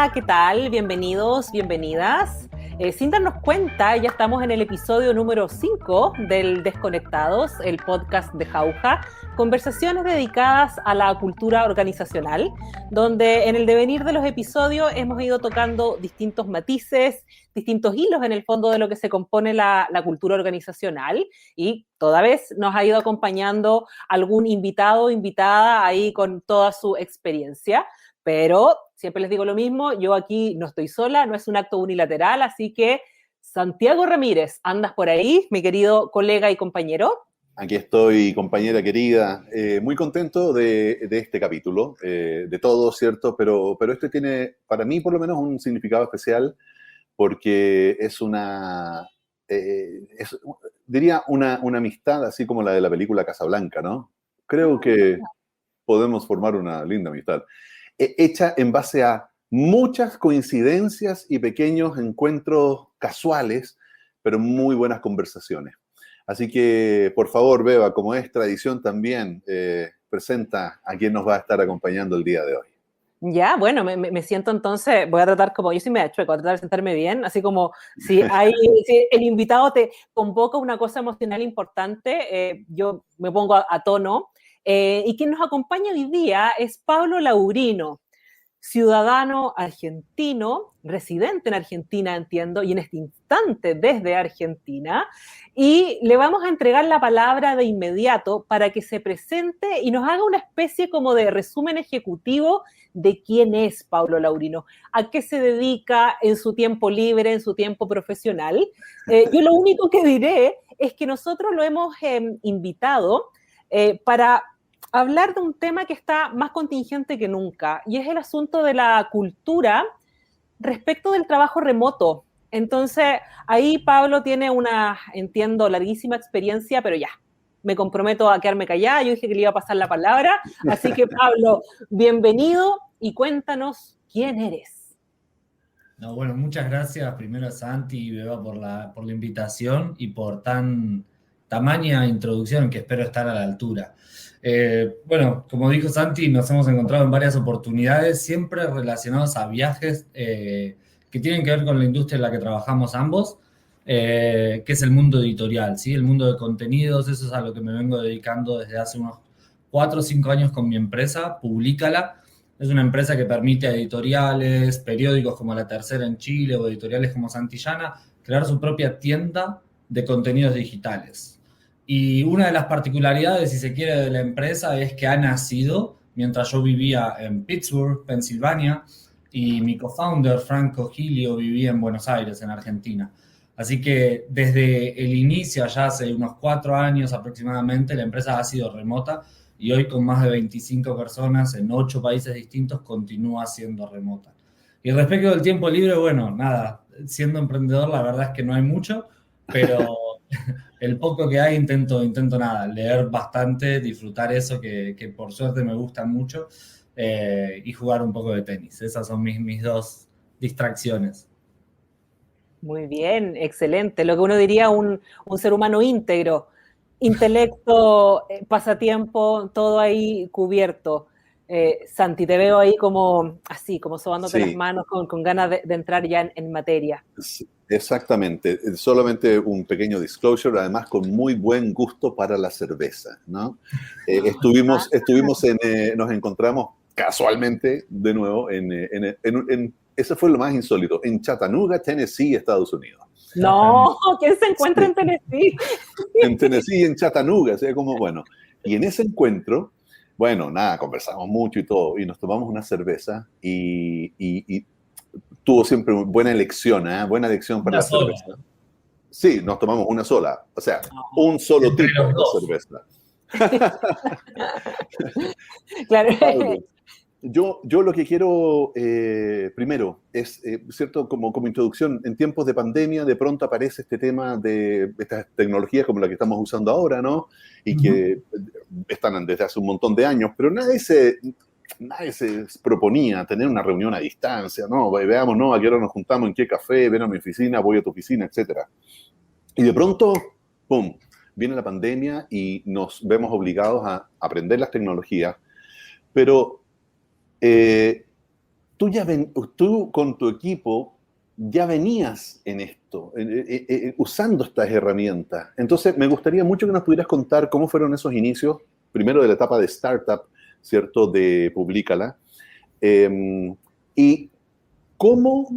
Hola, ¿qué tal? Bienvenidos, bienvenidas. Sin darnos cuenta, ya estamos en el episodio número 5 del Desconectados, el podcast de Jauja, conversaciones dedicadas a la cultura organizacional, donde en el devenir de los episodios hemos ido tocando distintos matices, distintos hilos en el fondo de lo que se compone la cultura organizacional, y toda vez nos ha ido acompañando algún invitado o invitada ahí con toda su experiencia. Pero siempre les digo lo mismo, yo aquí no estoy sola, no es un acto unilateral, así que Santiago Ramírez, ¿andas por ahí, mi querido colega y compañero? Aquí estoy, compañera querida, muy contento de este capítulo, de todo, ¿cierto? Pero este tiene, para mí por lo menos, un significado especial porque diría una amistad así como la de la película Casablanca, ¿no? Creo que podemos formar una linda amistad, hecha en base a muchas coincidencias y pequeños encuentros casuales, pero muy buenas conversaciones. Así que, por favor, Beba, como es tradición también, presenta a quien nos va a estar acompañando el día de hoy. Ya, bueno, me siento entonces, voy a tratar como, yo soy media chueca, voy a tratar de sentarme bien, así como si el invitado te convoca una cosa emocional importante, yo me pongo a tono. Y quien nos acompaña hoy día es Pablo Laurino, ciudadano argentino, residente en Argentina, entiendo, y en este instante desde Argentina, y le vamos a entregar la palabra de inmediato para que se presente y nos haga una especie como de resumen ejecutivo de quién es Pablo Laurino, a qué se dedica en su tiempo libre, en su tiempo profesional. Yo lo único que diré es que nosotros lo hemos invitado para hablar de un tema que está más contingente que nunca, y es el asunto de la cultura respecto del trabajo remoto. Entonces, ahí Pablo tiene una, entiendo, larguísima experiencia, pero ya, me comprometo a quedarme callada, yo dije que le iba a pasar la palabra, así que Pablo, bienvenido y cuéntanos quién eres. No, bueno, muchas gracias primero a Santi y Beba por la invitación y por tan tamaña introducción que espero estar a la altura. Bueno, como dijo Santi, nos hemos encontrado en varias oportunidades, siempre relacionados a viajes que tienen que ver con la industria en la que trabajamos ambos, que es el mundo editorial, ¿sí? El mundo de contenidos, eso es a lo que me vengo dedicando desde hace unos 4 o 5 años con mi empresa, Publícala. Es una empresa que permite a editoriales, periódicos como La Tercera en Chile o editoriales como Santillana crear su propia tienda de contenidos digitales. Y una de las particularidades, si se quiere, de la empresa es que ha nacido mientras yo vivía en Pittsburgh, Pensilvania, y mi co-founder, Franco Gilio, vivía en Buenos Aires, en Argentina. Así que desde el inicio, ya hace unos 4 años aproximadamente, la empresa ha sido remota y hoy con más de 25 personas en 8 países distintos continúa siendo remota. Y respecto del tiempo libre, bueno, nada, siendo emprendedor la verdad es que no hay mucho, pero el poco que hay intento nada, leer bastante, disfrutar eso que por suerte me gusta mucho y jugar un poco de tenis. Esas son mis dos distracciones. Muy bien, excelente. Lo que uno diría un ser humano íntegro, intelecto, pasatiempo, todo ahí cubierto. Santi, te veo ahí como así, como sobándote las Sí, manos con ganas de entrar ya en materia. sí, exactamente. Solamente un pequeño disclosure, además con muy buen gusto para la cerveza, ¿no? Nos encontramos casualmente de nuevo eso fue lo más insólito, en Chattanooga, Tennessee, Estados Unidos. No, ¿quién se encuentra Sí, en Tennessee? en Tennessee y en Chattanooga, o sea, como, bueno. Y en ese encuentro, bueno, nada, conversamos mucho y todo, y nos tomamos una cerveza y tuvo siempre buena elección, ¿eh? Buena elección para Una la sola, cerveza. Sí, nos tomamos una sola, o sea, No. un solo entre tipo los de dos. cerveza. Claro. Pablo, yo lo que quiero primero es, ¿cierto? Como introducción, en tiempos de pandemia de pronto aparece este tema de estas tecnologías como la que estamos usando ahora, ¿no? Y que están desde hace un montón de años, pero nadie se proponía tener una reunión a distancia, ¿no? Veamos, ¿no? A qué hora nos juntamos, en qué café, ven a mi oficina, voy a tu oficina, etcétera. Y de pronto, ¡pum!, viene la pandemia y nos vemos obligados a aprender las tecnologías, pero tú con tu equipo ya venías en esto, usando estas herramientas. Entonces, me gustaría mucho que nos pudieras contar cómo fueron esos inicios, primero de la etapa de startup, ¿cierto?, de Publícala, y cómo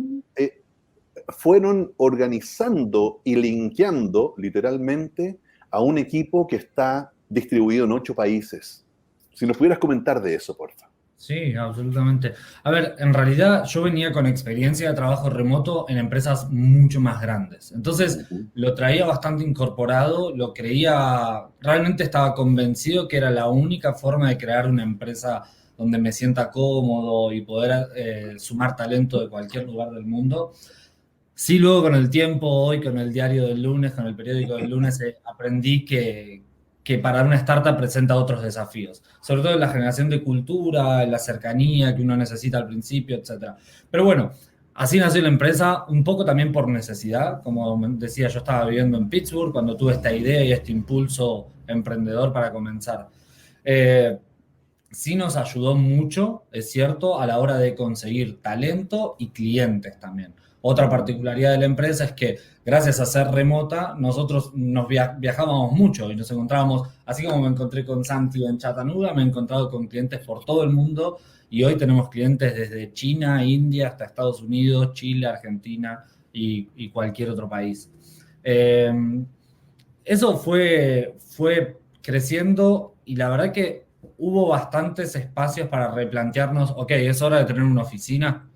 fueron organizando y linkeando, literalmente, a un equipo que está distribuido en 8 países. Si nos pudieras comentar de eso, por favor. Sí, absolutamente. A ver, en realidad yo venía con experiencia de trabajo remoto en empresas mucho más grandes. Entonces lo traía bastante incorporado, lo creía, realmente estaba convencido que era la única forma de crear una empresa donde me sienta cómodo y poder sumar talento de cualquier lugar del mundo. Sí, luego con el tiempo, hoy con el diario del lunes, con el periódico del lunes, aprendí que para una startup presenta otros desafíos, sobre todo en la generación de cultura, en la cercanía que uno necesita al principio, etc. Pero bueno, así nació la empresa, un poco también por necesidad. Como decía, yo estaba viviendo en Pittsburgh cuando tuve esta idea y este impulso emprendedor para comenzar. Sí nos ayudó mucho, es cierto, a la hora de conseguir talento y clientes también. Otra particularidad de la empresa es que gracias a ser remota, nosotros nos viajábamos mucho y nos encontrábamos, así como me encontré con Santi en Chattanooga, me he encontrado con clientes por todo el mundo y hoy tenemos clientes desde China, India, hasta Estados Unidos, Chile, Argentina y cualquier otro país. Eso fue creciendo y la verdad que hubo bastantes espacios para replantearnos, ok, es hora de tener una oficina.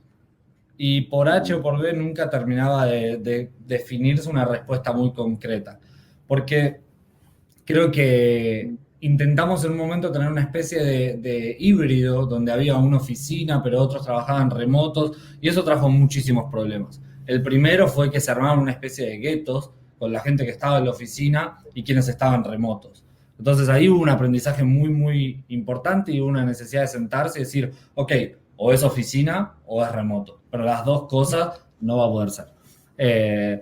Y por H o por B nunca terminaba de definirse una respuesta muy concreta. Porque creo que intentamos en un momento tener una especie de híbrido donde había una oficina, pero otros trabajaban remotos, y eso trajo muchísimos problemas. El primero fue que se armaron una especie de guetos con la gente que estaba en la oficina y quienes estaban remotos. Entonces ahí hubo un aprendizaje muy, muy importante y una necesidad de sentarse y decir, ok, o es oficina o es remoto, pero las dos cosas no va a poder ser.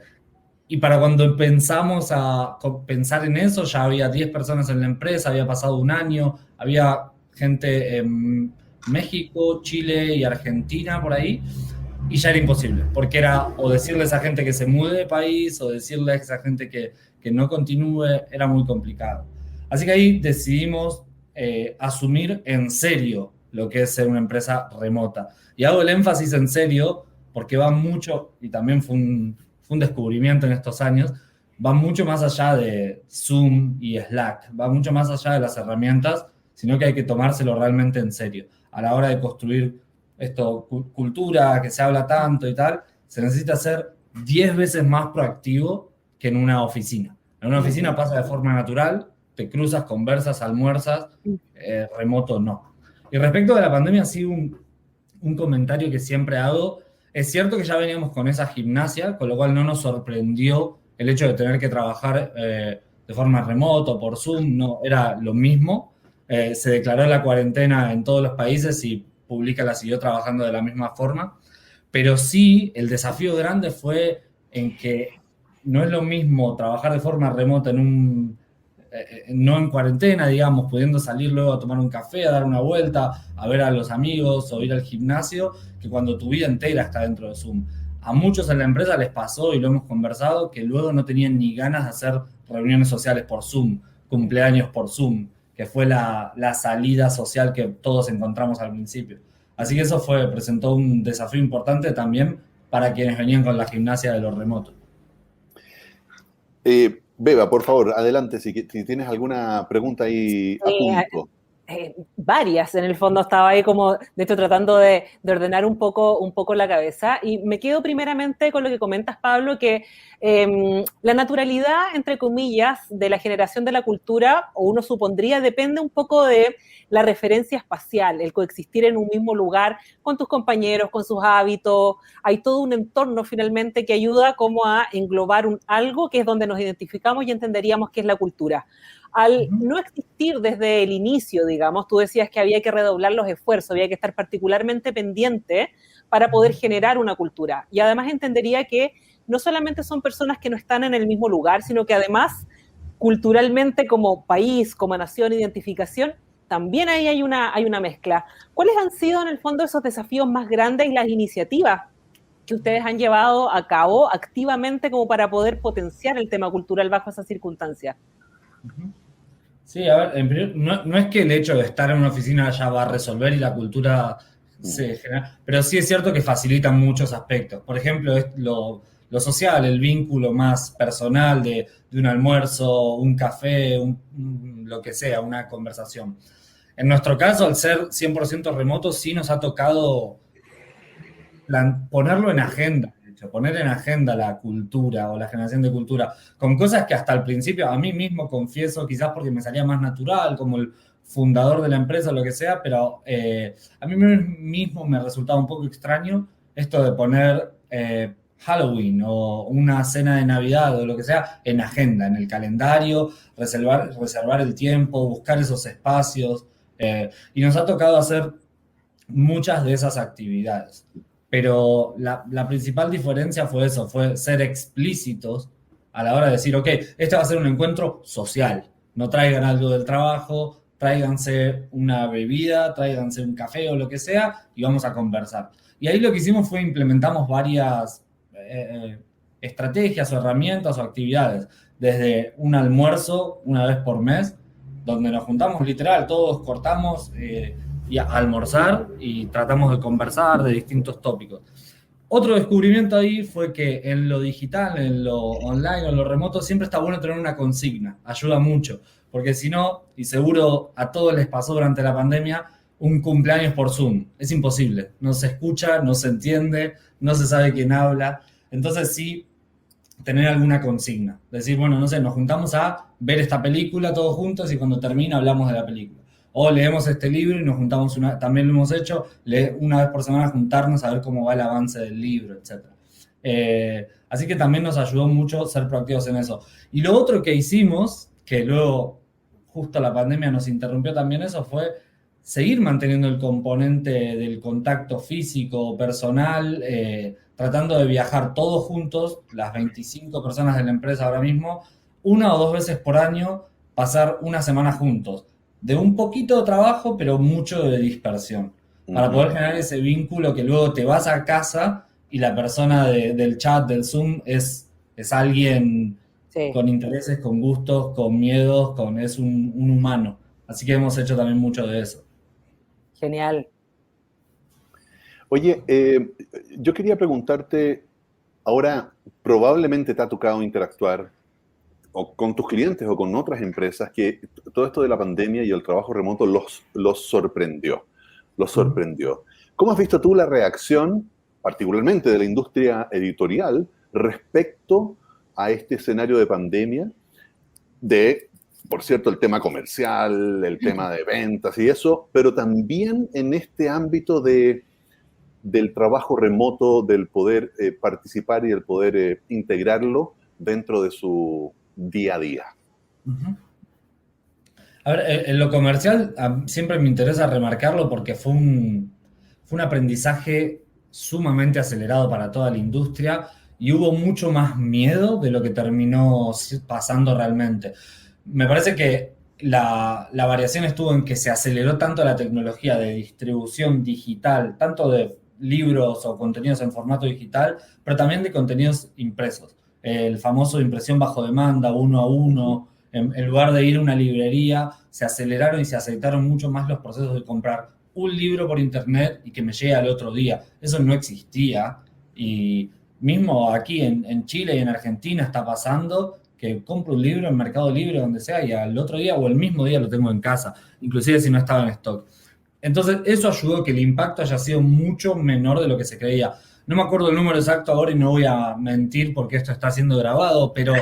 Y para cuando pensamos a pensar en eso, ya había 10 personas en la empresa, había pasado un año, había gente en México, Chile y Argentina por ahí, y ya era imposible, porque era o decirle a esa gente que se mude de país o decirle a esa gente que no continúe, era muy complicado. Así que ahí decidimos asumir en serio lo que es ser una empresa remota. Y hago el énfasis en serio porque va mucho, y también fue un descubrimiento en estos años, va mucho más allá de Zoom y Slack, va mucho más allá de las herramientas, sino que hay que tomárselo realmente en serio. A la hora de construir esto, cultura, que se habla tanto y tal, se necesita ser 10 veces más proactivo que en una oficina. En una oficina pasa de forma natural, te cruzas, conversas, almuerzas, remoto no. Y respecto de la pandemia, sí, un comentario que siempre hago. Es cierto que ya veníamos con esa gimnasia, con lo cual no nos sorprendió el hecho de tener que trabajar de forma remota, por Zoom, no, era lo mismo. Se declaró la cuarentena en todos los países y Publícala siguió trabajando de la misma forma. Pero sí, el desafío grande fue en que no es lo mismo trabajar de forma remota no en cuarentena, digamos, pudiendo salir luego a tomar un café, a dar una vuelta, a ver a los amigos o ir al gimnasio, que cuando tu vida entera está dentro de Zoom. A muchos en la empresa les pasó, y lo hemos conversado, que luego no tenían ni ganas de hacer reuniones sociales por Zoom, cumpleaños por Zoom, que fue la salida social que todos encontramos al principio. Así que eso presentó un desafío importante también para quienes venían con la gimnasia de lo remoto. Beba, por favor, adelante, si tienes alguna pregunta ahí a punto. Varias, en el fondo estaba ahí como, de hecho, tratando de ordenar un poco la cabeza, y me quedo primeramente con lo que comentas, Pablo, que la naturalidad, entre comillas, de la generación de la cultura, o uno supondría, depende un poco de la referencia espacial, el coexistir en un mismo lugar con tus compañeros, con sus hábitos. Hay todo un entorno finalmente que ayuda como a englobar algo que es donde nos identificamos y entenderíamos qué es la cultura. Al no existir desde el inicio, digamos, tú decías que había que redoblar los esfuerzos, había que estar particularmente pendiente para poder generar una cultura. Y además entendería que no solamente son personas que no están en el mismo lugar, sino que además, culturalmente, como país, como nación, identificación, también ahí hay una mezcla. ¿Cuáles han sido en el fondo esos desafíos más grandes y las iniciativas que ustedes han llevado a cabo activamente como para poder potenciar el tema cultural bajo esas circunstancias? Sí, a ver, en primer, no es que el hecho de estar en una oficina ya va a resolver y la cultura se genera, pero sí es cierto que facilita muchos aspectos. Por ejemplo, es lo social, el vínculo más personal de un almuerzo, un café, lo que sea, una conversación. En nuestro caso, al ser 100% remoto, sí nos ha tocado ponerlo en agenda, de hecho, poner en agenda la cultura o la generación de cultura, con cosas que hasta el principio a mí mismo confieso, quizás porque me salía más natural, como el fundador de la empresa o lo que sea, pero a mí mismo me resultaba un poco extraño esto de poner Halloween o una cena de Navidad o lo que sea en agenda, en el calendario, reservar el tiempo, buscar esos espacios, y nos ha tocado hacer muchas de esas actividades. Pero la principal diferencia fue eso, fue ser explícitos a la hora de decir, ok, este va a ser un encuentro social, no traigan algo del trabajo, tráiganse una bebida, tráiganse un café o lo que sea y vamos a conversar. Y ahí lo que hicimos fue implementamos varias estrategias o herramientas o actividades, desde un almuerzo una vez por mes, donde nos juntamos literal, todos cortamos y a almorzar y tratamos de conversar de distintos tópicos. Otro descubrimiento ahí fue que en lo digital, en lo online o en lo remoto, siempre está bueno tener una consigna, ayuda mucho, porque si no, y seguro a todos les pasó durante la pandemia, un cumpleaños por Zoom, es imposible, no se escucha, no se entiende, no se sabe quién habla, entonces sí, tener alguna consigna, decir, bueno, no sé, nos juntamos a ver esta película todos juntos y cuando termina hablamos de la película. O leemos este libro y nos juntamos, también lo hemos hecho, una vez por semana juntarnos a ver cómo va el avance del libro, etc. Así que también nos ayudó mucho ser proactivos en eso. Y lo otro que hicimos, que luego justo la pandemia nos interrumpió también eso, fue seguir manteniendo el componente del contacto físico, personal, tratando de viajar todos juntos, las 25 personas de la empresa ahora mismo, 1 o 2 veces por año, pasar una semana juntos. De un poquito de trabajo, pero mucho de dispersión, para poder generar ese vínculo que luego te vas a casa y la persona del chat, del Zoom, es alguien con intereses, con gustos, con miedos, es un humano. Así que hemos hecho también mucho de eso. Genial. Oye, yo quería preguntarte, ahora probablemente te ha tocado interactuar o con tus clientes o con otras empresas que todo esto de la pandemia y el trabajo remoto los sorprendió. ¿Cómo has visto tú la reacción, particularmente de la industria editorial, respecto a este escenario de pandemia por cierto, el tema comercial, el tema de ventas y eso, pero también en este ámbito del trabajo remoto, del poder participar y el poder integrarlo dentro de su día a día? A ver, en lo comercial siempre me interesa remarcarlo porque fue un aprendizaje sumamente acelerado para toda la industria y hubo mucho más miedo de lo que terminó pasando realmente. Me parece que la variación estuvo en que se aceleró tanto la tecnología de distribución digital, tanto de libros o contenidos en formato digital, pero también de contenidos impresos. El famoso impresión bajo demanda, 1 a 1, en lugar de ir a una librería, se aceleraron y se aceitaron mucho más los procesos de comprar un libro por internet y que me llegue al otro día. Eso no existía y mismo aquí en Chile y en Argentina está pasando que compro un libro en Mercado Libre, donde sea, y al otro día o el mismo día lo tengo en casa, inclusive si no estaba en stock. Entonces, eso ayudó a que el impacto haya sido mucho menor de lo que se creía. No me acuerdo el número exacto ahora y no voy a mentir porque esto está siendo grabado, pero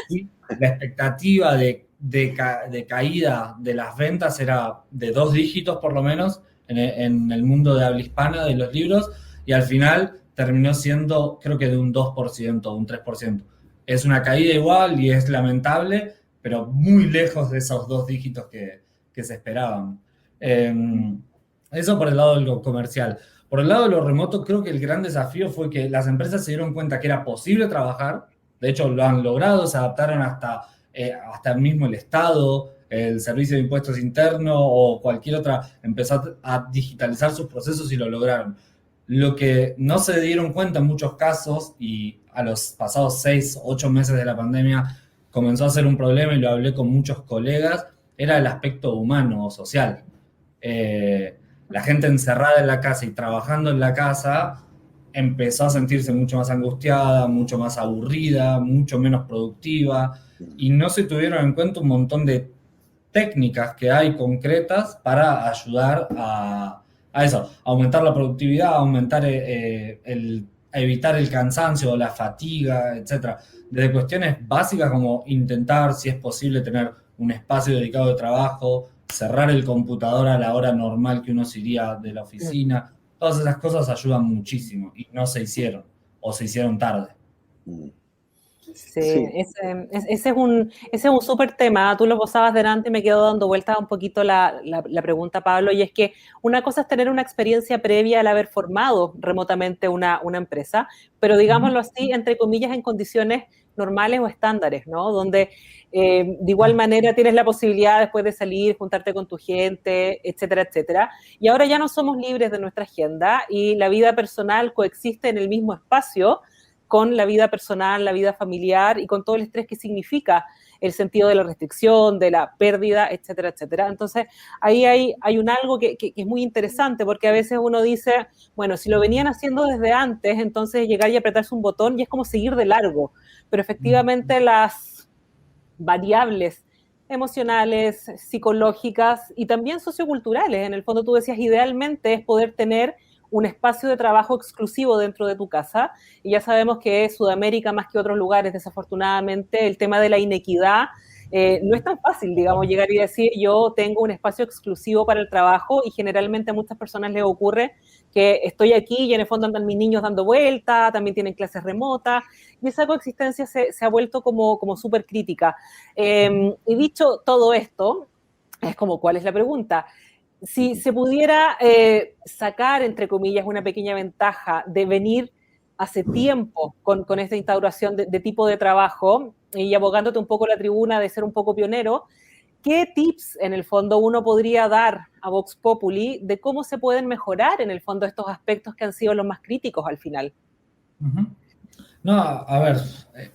sí, la expectativa de caída de las ventas era de 2 dígitos por lo menos en el mundo de habla hispana de los libros, y al final terminó siendo, creo que de un 2%, un 3%. Es una caída igual y es lamentable, pero muy lejos de esos 2 dígitos que se esperaban. Eso por el lado de lo comercial. Por el lado de lo remoto, creo que el gran desafío fue que las empresas se dieron cuenta que era posible trabajar. De hecho, lo han logrado, se adaptaron hasta mismo el Estado, el Servicio de Impuestos Internos o cualquier otra, empezó a digitalizar sus procesos y lo lograron. Lo que no se dieron cuenta en muchos casos, y a los pasados 6, 8 meses de la pandemia comenzó a ser un problema, y lo hablé con muchos colegas, era el aspecto humano o social. La gente encerrada en la casa y trabajando en la casa empezó a sentirse mucho más angustiada, mucho más aburrida, mucho menos productiva, y no se tuvieron en cuenta un montón de técnicas que hay concretas para ayudar a eso, a aumentar la productividad, a aumentar a evitar el cansancio, la fatiga, etc. Desde cuestiones básicas como intentar, si es posible, tener un espacio dedicado de trabajo, cerrar el computador a la hora normal que uno se iría de la oficina. Todas esas cosas ayudan muchísimo y no se hicieron o se hicieron tarde. Sí, ese es un súper tema. Tú lo posabas delante y me quedo dando vueltas un poquito la pregunta, Pablo, y es que una cosa es tener una experiencia previa al haber formado remotamente una empresa, pero digámoslo así, entre comillas, en condiciones normales o estándares, ¿no? Donde de igual manera tienes la posibilidad después de salir, juntarte con tu gente, etcétera, etcétera. Y ahora ya no somos libres de nuestra agenda y la vida personal coexiste en el mismo espacio con la vida personal, la vida familiar y con todo el estrés que significa el sentido de la restricción, de la pérdida, etcétera, etcétera. Entonces, ahí hay un algo que es muy interesante, porque a veces uno dice, bueno, si lo venían haciendo desde antes, entonces llegar y apretarse un botón y es como seguir de largo. Pero efectivamente las variables emocionales, psicológicas y también socioculturales, en el fondo tú decías, idealmente es poder tener un espacio de trabajo exclusivo dentro de tu casa, y ya sabemos que Sudamérica, más que otros lugares, desafortunadamente, el tema de la inequidad no es tan fácil, digamos, llegar y decir yo tengo un espacio exclusivo para el trabajo, y generalmente a muchas personas les ocurre que estoy aquí y en el fondo andan mis niños dando vuelta, también tienen clases remotas, y esa coexistencia se ha vuelto como súper crítica. Y dicho todo esto, es como, ¿cuál es la pregunta? Si se pudiera sacar, entre comillas, una pequeña ventaja de venir hace tiempo con esta instauración de tipo de trabajo y abogándote un poco la tribuna de ser un poco pionero, ¿qué tips en el fondo uno podría dar a Vox Populi de cómo se pueden mejorar en el fondo estos aspectos que han sido los más críticos al final? No, a ver,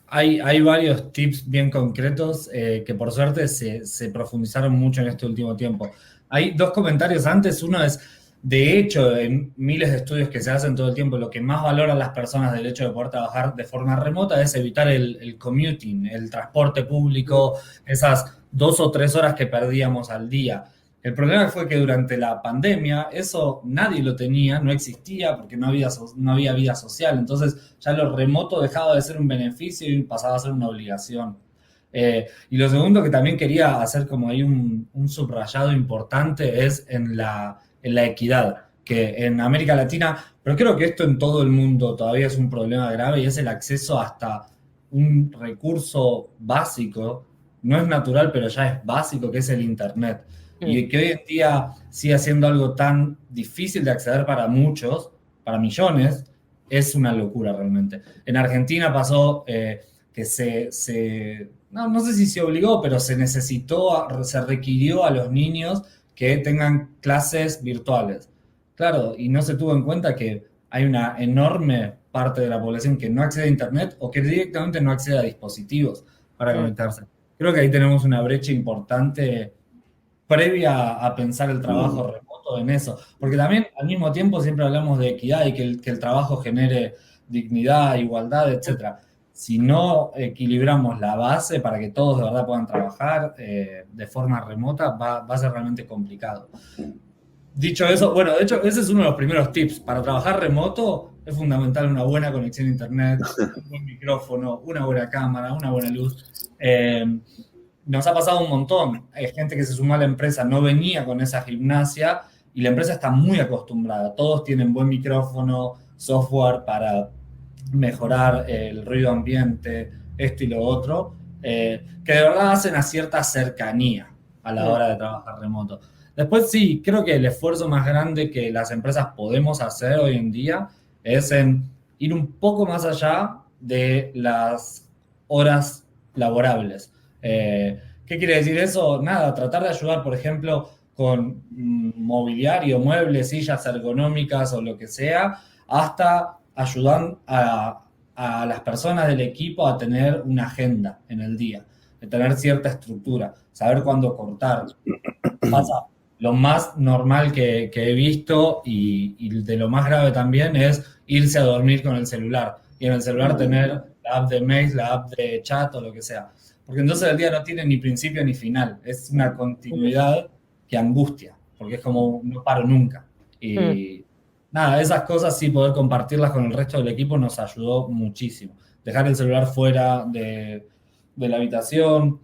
hay varios tips bien concretos que por suerte se profundizaron mucho en este último tiempo. Hay 2 comentarios antes. Uno es, de hecho, en miles de estudios que se hacen todo el tiempo, lo que más valoran las personas del hecho de poder trabajar de forma remota es evitar el commuting, el transporte público, esas 2 o 3 horas que perdíamos al día. El problema fue que durante la pandemia eso nadie lo tenía, no existía porque no había vida social. Entonces ya lo remoto dejaba de ser un beneficio y pasaba a ser una obligación. Y lo segundo que también quería hacer como ahí un subrayado importante es en la equidad, que en América Latina, pero creo que esto en todo el mundo todavía es un problema grave, y es el acceso hasta un recurso básico, no es natural, pero ya es básico, que es el Internet. Y que hoy en día sigue siendo algo tan difícil de acceder para muchos, para millones, es una locura realmente. En Argentina pasó que no sé si se obligó, pero se requirió a los niños que tengan clases virtuales. Claro, y no se tuvo en cuenta que hay una enorme parte de la población que no accede a Internet o que directamente no accede a dispositivos para conectarse. Creo que ahí tenemos una brecha importante previa a pensar el trabajo remoto en eso. Porque también al mismo tiempo siempre hablamos de equidad y que el trabajo genere dignidad, igualdad, etc. Si no equilibramos la base para que todos de verdad puedan trabajar de forma remota, va a ser realmente complicado. Dicho eso, bueno, de hecho, ese es uno de los primeros tips. Para trabajar remoto es fundamental una buena conexión a Internet, un buen micrófono, una buena cámara, una buena luz. Nos ha pasado un montón. Hay gente que se sumó a la empresa, no venía con esa gimnasia y la empresa está muy acostumbrada. Todos tienen buen micrófono, software para mejorar el ruido ambiente, esto y lo otro, que de verdad hacen a cierta cercanía a la hora de trabajar remoto. Después sí, creo que el esfuerzo más grande que las empresas podemos hacer hoy en día es en ir un poco más allá de las horas laborables. Que ¿Qué quiere decir eso? Nada, tratar de ayudar, por ejemplo, con mobiliario, muebles, sillas ergonómicas o lo que sea, hasta ayudar a las personas del equipo a tener una agenda en el día, de tener cierta estructura, saber cuándo cortar. Pasa, lo más normal que he visto y de lo más grave también es irse a dormir con el celular. Y en el celular tener la app de mail, la app de chat o lo que sea. Porque entonces el día no tiene ni principio ni final. Es una continuidad que angustia, porque es como no paro nunca. Y nada, esas cosas sí, poder compartirlas con el resto del equipo nos ayudó muchísimo. Dejar el celular fuera de la habitación,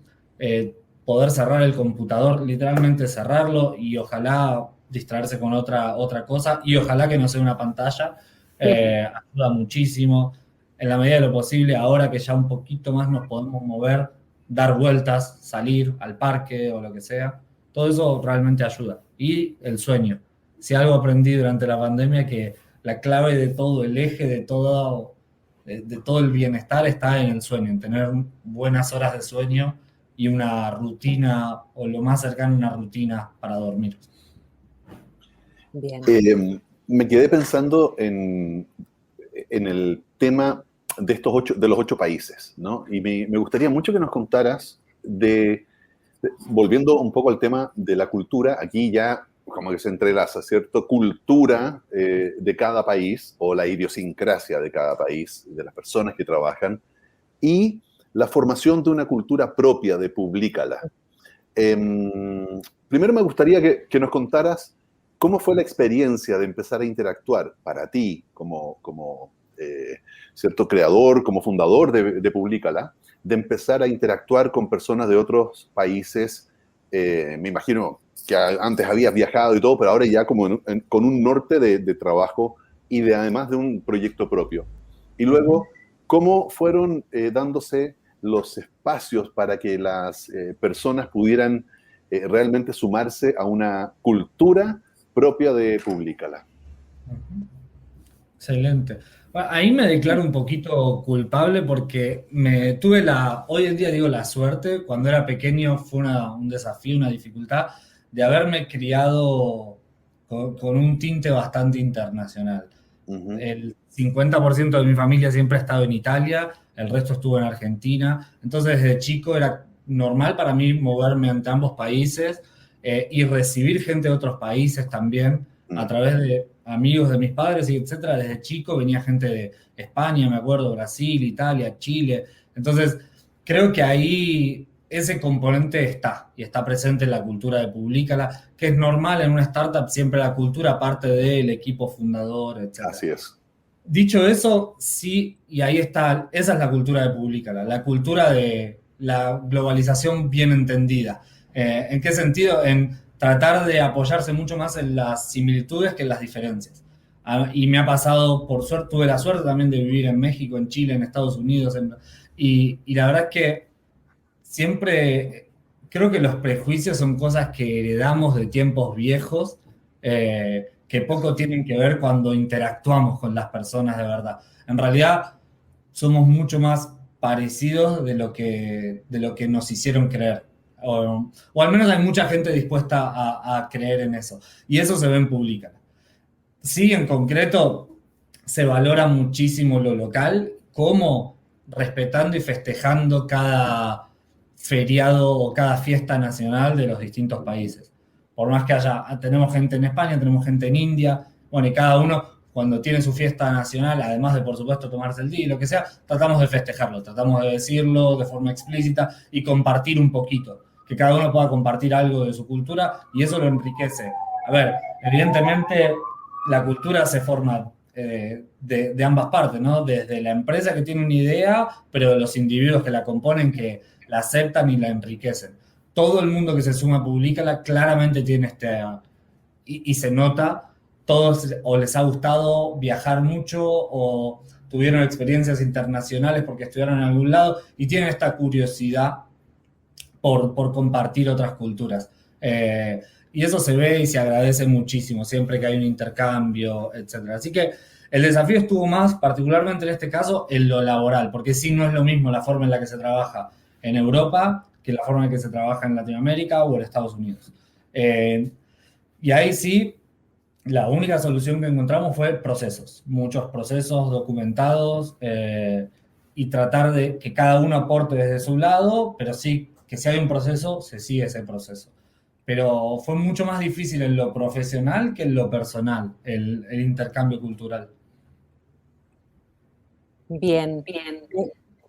poder cerrar el computador, literalmente cerrarlo y ojalá distraerse con otra cosa y ojalá que no sea una pantalla, ayuda muchísimo. En la medida de lo posible, ahora que ya un poquito más nos podemos mover, dar vueltas, salir al parque o lo que sea, todo eso realmente ayuda. Y el sueño. Si algo aprendí durante la pandemia, que la clave de todo, el eje de todo el bienestar está en el sueño, en tener buenas horas de sueño y una rutina, o lo más cercano a una rutina para dormir. Bien. Me quedé pensando en el tema de los 8 países, ¿no? Y me gustaría mucho que nos contaras volviendo un poco al tema de la cultura, aquí ya como que se entrelaza, ¿cierto? Cultura de cada país o la idiosincrasia de cada país, de las personas que trabajan, y la formación de una cultura propia de Publícala. Primero me gustaría que nos contaras cómo fue la experiencia de empezar a interactuar para ti como cierto creador, como fundador de Publícala, de empezar a interactuar con personas de otros países. Me imagino que antes habías viajado y todo, pero ahora ya como con un norte de trabajo y además de un proyecto propio. Y luego, ¿cómo fueron dándose los espacios para que las personas pudieran realmente sumarse a una cultura propia de Publícala? Excelente. Ahí me declaro un poquito culpable porque hoy en día digo la suerte, cuando era pequeño fue un desafío, una dificultad de haberme criado con un tinte bastante internacional. El 50% de mi familia siempre ha estado en Italia, el resto estuvo en Argentina, entonces desde chico era normal para mí moverme entre ambos países y recibir gente de otros países también a través de amigos de mis padres y etcétera. Desde chico venía gente de España, me acuerdo, Brasil, Italia, Chile. Entonces, creo que ahí ese componente está presente en la cultura de Publícala, que es normal en una startup, siempre la cultura parte del equipo fundador, etcétera. Así es. Dicho eso, sí, y ahí está, esa es la cultura de Publícala, la cultura de la globalización bien entendida. ¿En qué sentido? En tratar de apoyarse mucho más en las similitudes que en las diferencias. Y me ha pasado, por suerte, tuve la suerte también de vivir en México, en Chile, en Estados Unidos, y la verdad es que siempre creo que los prejuicios son cosas que heredamos de tiempos viejos, que poco tienen que ver cuando interactuamos con las personas de verdad. En realidad, somos mucho más parecidos de lo que nos hicieron creer. O al menos hay mucha gente dispuesta a creer en eso. Y eso se ve en Publícala. Sí, en concreto, se valora muchísimo lo local, como respetando y festejando cada feriado o cada fiesta nacional de los distintos países. Por más que tenemos gente en España, tenemos gente en India, bueno, y cada uno, cuando tiene su fiesta nacional, además de, por supuesto, tomarse el día y lo que sea, tratamos de festejarlo, tratamos de decirlo de forma explícita y compartir un poquito, que cada uno pueda compartir algo de su cultura y eso lo enriquece. A ver, evidentemente la cultura se forma de ambas partes, ¿no? Desde la empresa que tiene una idea, pero de los individuos que la componen, que la aceptan y la enriquecen. Todo el mundo que se suma a Publícala claramente tiene y se nota, todos o les ha gustado viajar mucho o tuvieron experiencias internacionales porque estudiaron en algún lado y tienen esta curiosidad por compartir otras culturas. Y eso se ve y se agradece muchísimo siempre que hay un intercambio, etc. Así que el desafío estuvo más, particularmente en este caso, en lo laboral, porque sí no es lo mismo la forma en la que se trabaja en Europa que la forma en que se trabaja en Latinoamérica o en Estados Unidos. Y ahí sí, la única solución que encontramos fue procesos, muchos procesos documentados, y tratar de que cada uno aporte desde su lado, pero sí que si hay un proceso, se sigue ese proceso. Pero fue mucho más difícil en lo profesional que en lo personal, el intercambio cultural. Bien.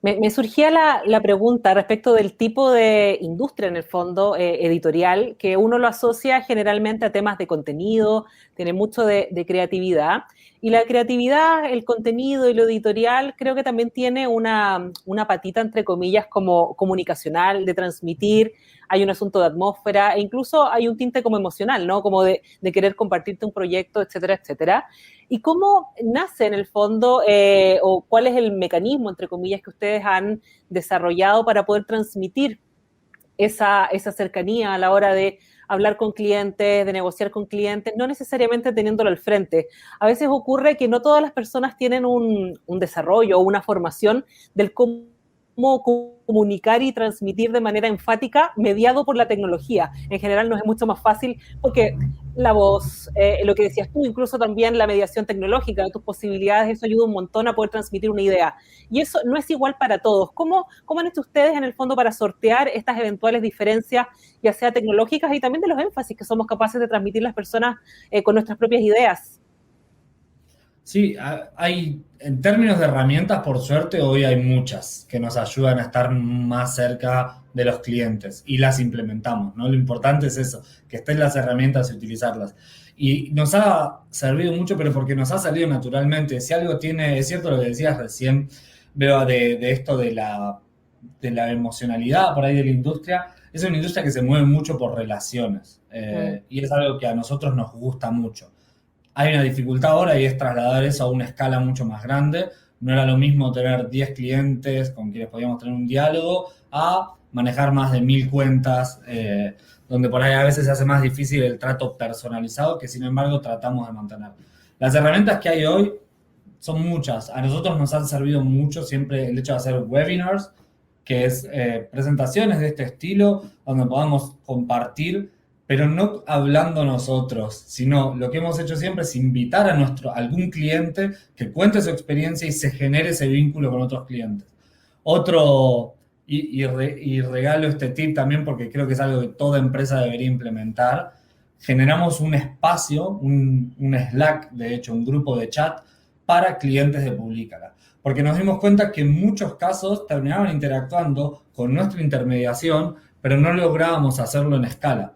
Me surgía la pregunta respecto del tipo de industria, en el fondo, editorial, que uno lo asocia generalmente a temas de contenido, tiene mucho de creatividad. Y la creatividad, el contenido y lo editorial creo que también tiene una patita, entre comillas, como comunicacional, de transmitir. Hay un asunto de atmósfera e incluso hay un tinte como emocional, ¿no? Como de querer compartirte un proyecto, etcétera, etcétera. ¿Y cómo nace en el fondo, o cuál es el mecanismo, entre comillas, que ustedes han desarrollado para poder transmitir esa cercanía a la hora de hablar con clientes, de negociar con clientes, no necesariamente teniéndolo al frente? A veces ocurre que no todas las personas tienen un desarrollo o una formación del cómo comunicar y transmitir de manera enfática mediado por la tecnología. En general nos es mucho más fácil porque la voz, lo que decías tú, incluso también la mediación tecnológica de tus posibilidades, eso ayuda un montón a poder transmitir una idea. Y eso no es igual para todos. ¿Cómo han hecho ustedes en el fondo para sortear estas eventuales diferencias, ya sea tecnológicas y también de los énfasis que somos capaces de transmitir las personas con nuestras propias ideas? Sí, hay, en términos de herramientas, por suerte, hoy hay muchas que nos ayudan a estar más cerca de los clientes y las implementamos, ¿no? Lo importante es eso, que estén las herramientas y utilizarlas. Y nos ha servido mucho, pero porque nos ha salido naturalmente. Si algo tiene, es cierto lo que decías recién, veo de esto de la emocionalidad por ahí de la industria, es una industria que se mueve mucho por relaciones, y es algo que a nosotros nos gusta mucho. Hay una dificultad ahora y es trasladar eso a una escala mucho más grande. No era lo mismo tener 10 clientes con quienes podíamos tener un diálogo a manejar más de 1000 cuentas, donde por ahí a veces se hace más difícil el trato personalizado, que sin embargo tratamos de mantener. Las herramientas que hay hoy son muchas. A nosotros nos han servido mucho siempre el hecho de hacer webinars, que es presentaciones de este estilo, donde podamos compartir, pero no hablando nosotros, sino lo que hemos hecho siempre es invitar a algún cliente que cuente su experiencia y se genere ese vínculo con otros clientes. Y regalo este tip también porque creo que es algo que toda empresa debería implementar. Generamos un espacio, un Slack, de hecho, un grupo de chat para clientes de Publicala. Porque nos dimos cuenta que en muchos casos terminaban interactuando con nuestra intermediación, pero no lográbamos hacerlo en escala.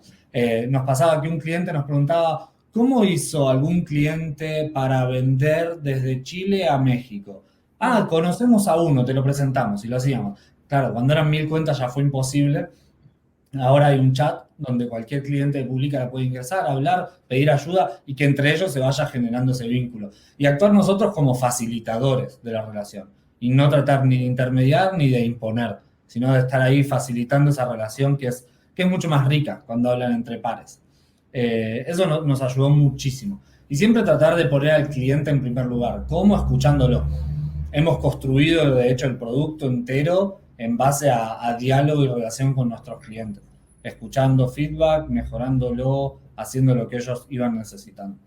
Nos pasaba que un cliente nos preguntaba, ¿cómo hizo algún cliente para vender desde Chile a México? Ah, conocemos a uno, te lo presentamos y lo hacíamos. Claro, cuando eran 1000 cuentas ya fue imposible. Ahora hay un chat donde cualquier cliente de Publicala puede ingresar, hablar, pedir ayuda y que entre ellos se vaya generando ese vínculo. Y actuar nosotros como facilitadores de la relación y no tratar ni de intermediar ni de imponer, sino de estar ahí facilitando esa relación que es mucho más rica cuando hablan entre pares. Eso nos ayudó muchísimo. Y siempre tratar de poner al cliente en primer lugar. ¿Cómo? Escuchándolo. Hemos construido, de hecho, el producto entero en base a diálogo y relación con nuestros clientes. Escuchando feedback, mejorándolo, haciendo lo que ellos iban necesitando.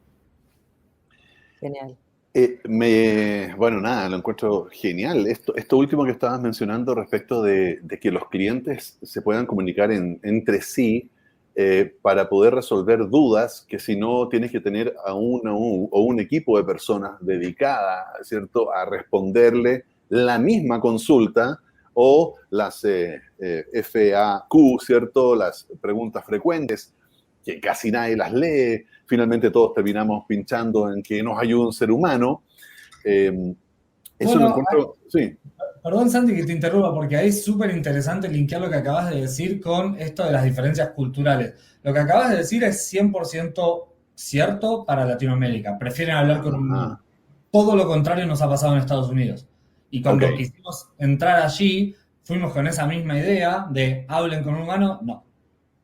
Genial. Bueno, nada, lo encuentro genial. Esto último que estabas mencionando respecto de que los clientes se puedan comunicar entre sí para poder resolver dudas, que si no tienes que tener a un equipo de personas dedicada, ¿cierto?, a responderle la misma consulta o las FAQ, ¿cierto?, las preguntas frecuentes, que casi nadie las lee. Finalmente todos terminamos pinchando en que nos ayude un ser humano. Eso lo encuentro, sí. Perdón, Santi, que te interrumpa, porque ahí es súper interesante linkear lo que acabas de decir con esto de las diferencias culturales. Lo que acabas de decir es 100% cierto para Latinoamérica. Prefieren hablar con un humano. Todo lo contrario nos ha pasado en Estados Unidos. Y cuando quisimos entrar allí, fuimos con esa misma idea de hablen con un humano.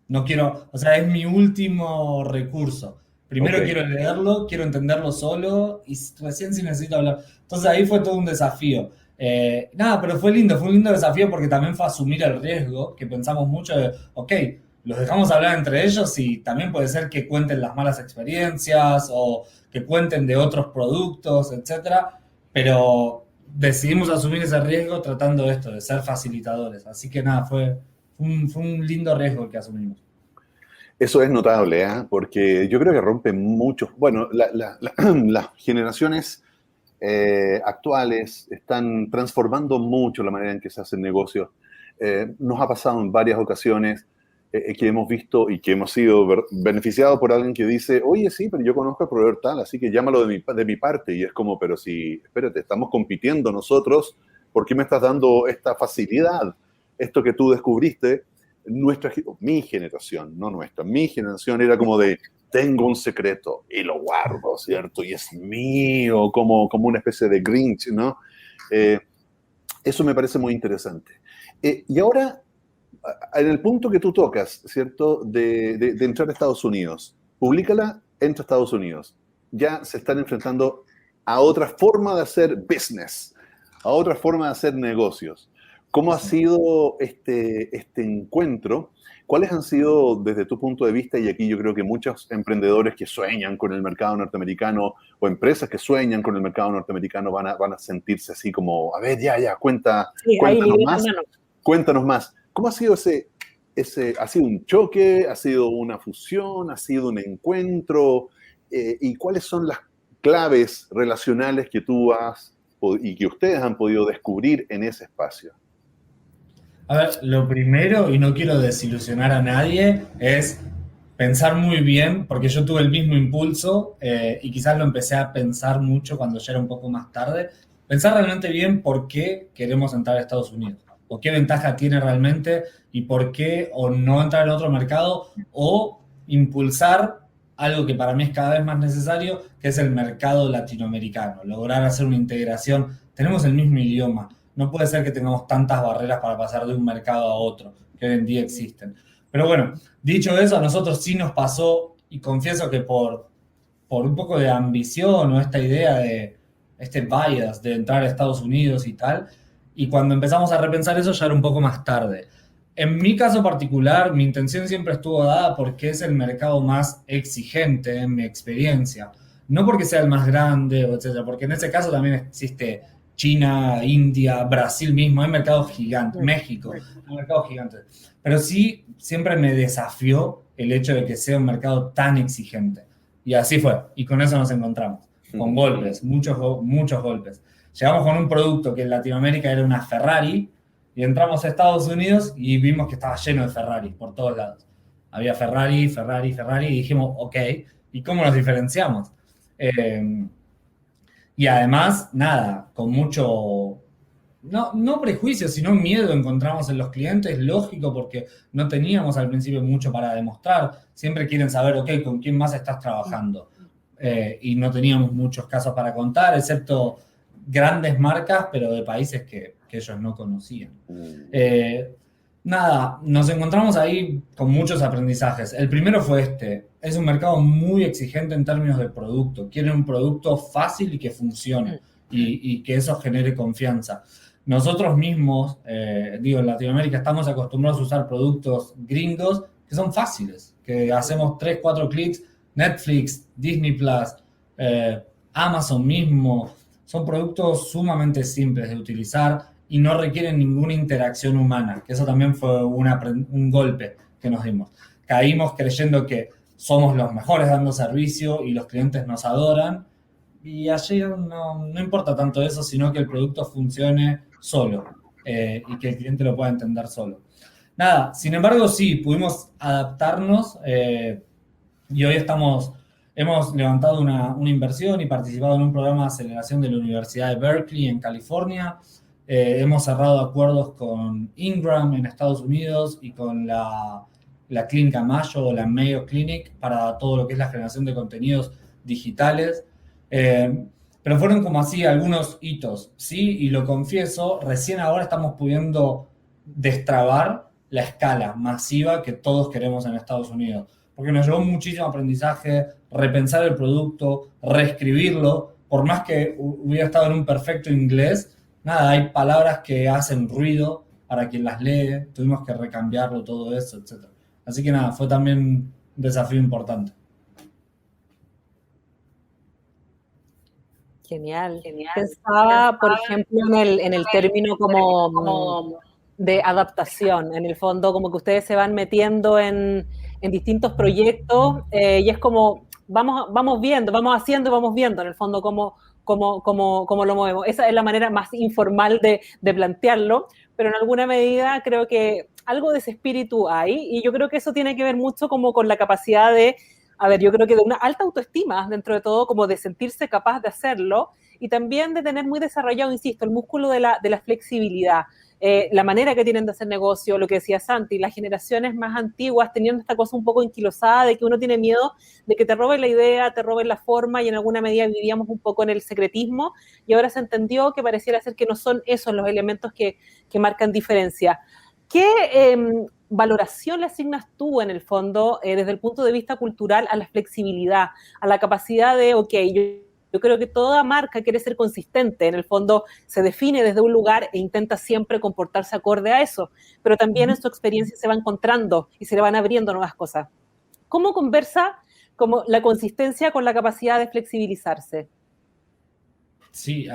No quiero, o sea, es mi último recurso. Primero quiero leerlo, quiero entenderlo solo y recién si necesito hablar. Entonces ahí fue todo un desafío. Nada, pero fue lindo, fue un lindo desafío porque también fue asumir el riesgo, que pensamos mucho de, ok, los dejamos hablar entre ellos y también puede ser que cuenten las malas experiencias o que cuenten de otros productos, etcétera, pero decidimos asumir ese riesgo tratando de esto, de ser facilitadores. Así que nada, fue un lindo riesgo el que asumimos. Eso es notable, ¿eh? Porque yo creo que rompe muchos. Bueno, las generaciones actuales están transformando mucho la manera en que se hacen negocios. Nos ha pasado en varias ocasiones que hemos visto y que hemos sido beneficiados por alguien que dice, oye, sí, pero yo conozco al proveedor tal, así que llámalo de mi parte. Y es como, pero si, espérate, estamos compitiendo nosotros, ¿por qué me estás dando esta facilidad? Esto que tú descubriste, mi generación, no nuestra, mi generación era como de, tengo un secreto y lo guardo, ¿cierto? Y es mío, como una especie de Grinch, ¿no? Eso me parece muy interesante. Y ahora, en el punto que tú tocas, ¿cierto? De entrar a Estados Unidos, públicala, entra a Estados Unidos. Ya se están enfrentando a otra forma de hacer business, a otra forma de hacer negocios. ¿Cómo ha sido este encuentro? ¿Cuáles han sido, desde tu punto de vista, y aquí yo creo que muchos emprendedores que sueñan con el mercado norteamericano o empresas que sueñan con el mercado norteamericano van a sentirse así como, a ver, cuéntanos más. ¿Cómo ha sido ha sido un choque, ha sido una fusión, ha sido un encuentro? ¿Y cuáles son las claves relacionales que tú y que ustedes han podido descubrir en ese espacio? A ver, lo primero, y no quiero desilusionar a nadie, es pensar muy bien, porque yo tuve el mismo impulso y quizás lo empecé a pensar mucho cuando ya era un poco más tarde. Pensar realmente bien por qué queremos entrar a Estados Unidos, o qué ventaja tiene realmente y por qué o no entrar en otro mercado o impulsar algo que para mí es cada vez más necesario, que es el mercado latinoamericano, lograr hacer una integración. Tenemos el mismo idioma. No puede ser que tengamos tantas barreras para pasar de un mercado a otro, que hoy en día existen. Pero bueno, dicho eso, a nosotros sí nos pasó, y confieso que por un poco de ambición o esta idea de este bias de entrar a Estados Unidos y tal, y cuando empezamos a repensar eso ya era un poco más tarde. En mi caso particular, mi intención siempre estuvo dada porque es el mercado más exigente en mi experiencia. No porque sea el más grande, etcétera, porque en ese caso también existe China, India, Brasil mismo, hay mercados gigantes, México, hay mercados gigantes. Pero sí, siempre me desafió el hecho de que sea un mercado tan exigente. Y así fue, y con eso nos encontramos, con golpes, muchos golpes. Llegamos con un producto que en Latinoamérica era una Ferrari, y entramos a Estados Unidos y vimos que estaba lleno de Ferrari por todos lados. Había Ferrari, y dijimos, ok, ¿y cómo nos diferenciamos? Y además, nada, con mucho, no prejuicio, sino miedo encontramos en los clientes, lógico, porque no teníamos al principio mucho para demostrar. Siempre quieren saber, ok, ¿con quién más estás trabajando? Y no teníamos muchos casos para contar, excepto grandes marcas, pero de países que ellos no conocían. Nada, nos encontramos ahí con muchos aprendizajes. El primero fue es un mercado muy exigente en términos de producto. Quieren un producto fácil y que funcione y que eso genere confianza. Nosotros mismos, en Latinoamérica estamos acostumbrados a usar productos gringos que son fáciles, que hacemos 3, 4 clics, Netflix, Disney Plus, Amazon mismo, son productos sumamente simples de utilizar y no requieren ninguna interacción humana, que eso también fue un golpe que nos dimos. Caímos creyendo que somos los mejores dando servicio y los clientes nos adoran, y allí no importa tanto eso, sino que el producto funcione solo y que el cliente lo pueda entender solo. Nada, sin embargo, sí, pudimos adaptarnos y hoy hemos levantado una inversión y participado en un programa de aceleración de la Universidad de Berkeley en California. Hemos cerrado acuerdos con Ingram en Estados Unidos y con la Clínica Mayo o la Mayo Clinic para todo lo que es la generación de contenidos digitales. Pero fueron como así algunos hitos, ¿sí? Y lo confieso, recién ahora estamos pudiendo destrabar la escala masiva que todos queremos en Estados Unidos. Porque nos llevó muchísimo aprendizaje, repensar el producto, reescribirlo. Por más que hubiera estado en un perfecto inglés, nada, hay palabras que hacen ruido para quien las lee, tuvimos que recambiarlo, todo eso, etc. Así que nada, fue también un desafío importante. Genial. Pensaba, por ejemplo, en el término como de adaptación. En el fondo, como que ustedes se van metiendo en distintos proyectos y es como, vamos viendo, vamos haciendo y vamos viendo, en el fondo, cómo lo movemos. Esa es la manera más informal de plantearlo, pero en alguna medida creo que algo de ese espíritu hay y yo creo que eso tiene que ver mucho como con la capacidad de a ver, yo creo que de una alta autoestima, dentro de todo, como de sentirse capaz de hacerlo y también de tener muy desarrollado, insisto, el músculo de la flexibilidad, la manera que tienen de hacer negocio, lo que decía Santi, las generaciones más antiguas teniendo esta cosa un poco enquilosada de que uno tiene miedo de que te roben la idea, te roben la forma y en alguna medida vivíamos un poco en el secretismo y ahora se entendió que pareciera ser que no son esos los elementos que marcan diferencia. ¿Qué valoración le asignas tú en el fondo desde el punto de vista cultural a la flexibilidad, a la capacidad de, ok, yo creo que toda marca quiere ser consistente, en el fondo se define desde un lugar e intenta siempre comportarse acorde a eso, pero también en su experiencia se va encontrando y se le van abriendo nuevas cosas. ¿Cómo conversa como la consistencia con la capacidad de flexibilizarse? Sí,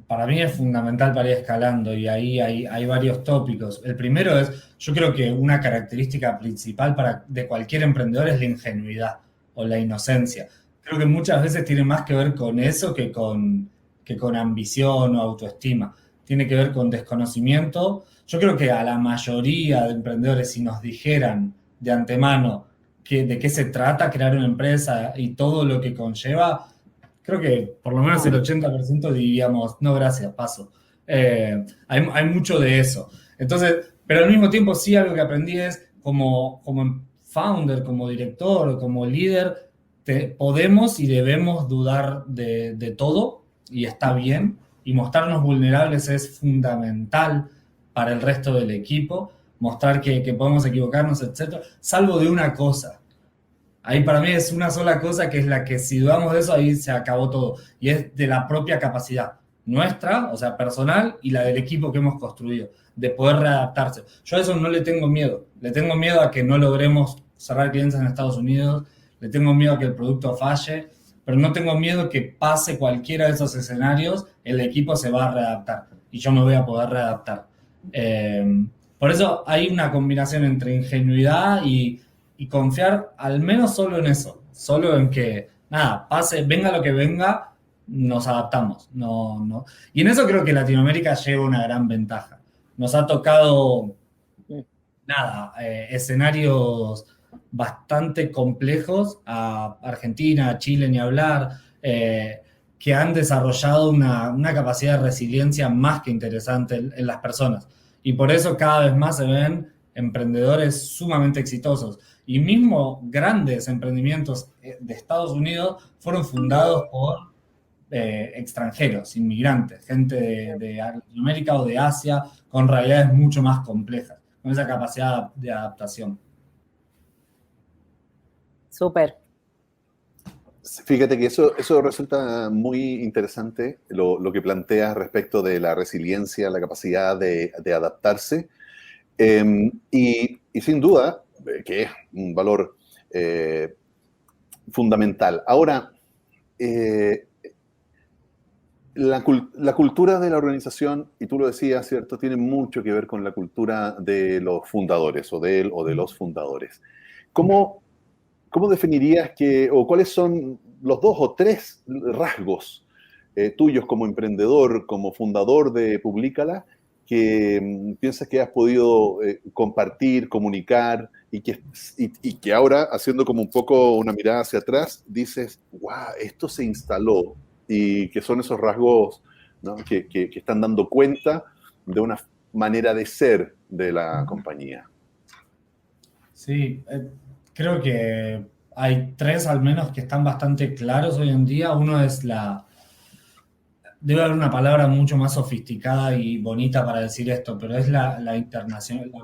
para mí es fundamental para ir escalando y ahí hay varios tópicos. El primero es, yo creo que una característica principal de cualquier emprendedor es la ingenuidad o la inocencia. Creo que muchas veces tiene más que ver con eso que con ambición o autoestima. Tiene que ver con desconocimiento. Yo creo que a la mayoría de emprendedores, si nos dijeran de antemano de qué se trata crear una empresa y todo lo que conlleva, creo que por lo menos el 80% diríamos, no, gracias, paso. Hay mucho de eso. Entonces, pero al mismo tiempo sí algo que aprendí es como founder, como director, como líder, podemos y debemos dudar de todo y está bien. Y mostrarnos vulnerables es fundamental para el resto del equipo. Mostrar que podemos equivocarnos, etc. Salvo de una cosa. Ahí para mí es una sola cosa que es la que si dudamos de eso, ahí se acabó todo. Y es de la propia capacidad nuestra, o sea, personal, y la del equipo que hemos construido, de poder readaptarse. Yo a eso no le tengo miedo. Le tengo miedo a que no logremos cerrar clientes en Estados Unidos, le tengo miedo a que el producto falle, pero no tengo miedo a que pase cualquiera de esos escenarios, el equipo se va a readaptar y yo me voy a poder readaptar. Por eso hay una combinación entre ingenuidad y confiar al menos solo en eso, solo en que, nada, pase, venga lo que venga, nos adaptamos. No. Y en eso creo que Latinoamérica lleva una gran ventaja. Nos ha tocado, nada, escenarios bastante complejos, a Argentina, a Chile, ni hablar, que han desarrollado una capacidad de resiliencia más que interesante en las personas. Y por eso cada vez más se ven emprendedores sumamente exitosos. Y mismo grandes emprendimientos de Estados Unidos fueron fundados por extranjeros, inmigrantes, gente de Latinoamérica o de Asia, con realidades mucho más complejas, con esa capacidad de adaptación. Súper. Fíjate que eso resulta muy interesante, lo que planteas respecto de la resiliencia, la capacidad de adaptarse. Y sin duda, que es un valor fundamental. Ahora, la cultura de la organización, y tú lo decías, ¿cierto?, tiene mucho que ver con la cultura de los fundadores, o de él o de los fundadores. ¿Cómo definirías o cuáles son los 2 o 3 rasgos tuyos como emprendedor, como fundador de Publícala, que piensas que has podido compartir, comunicar y que ahora, haciendo como un poco una mirada hacia atrás, dices, wow, esto se instaló y que son esos rasgos, ¿no?, que están dando cuenta de una manera de ser de la compañía? Sí, creo que hay 3 al menos que están bastante claros hoy en día. Uno es debe haber una palabra mucho más sofisticada y bonita para decir esto, pero es la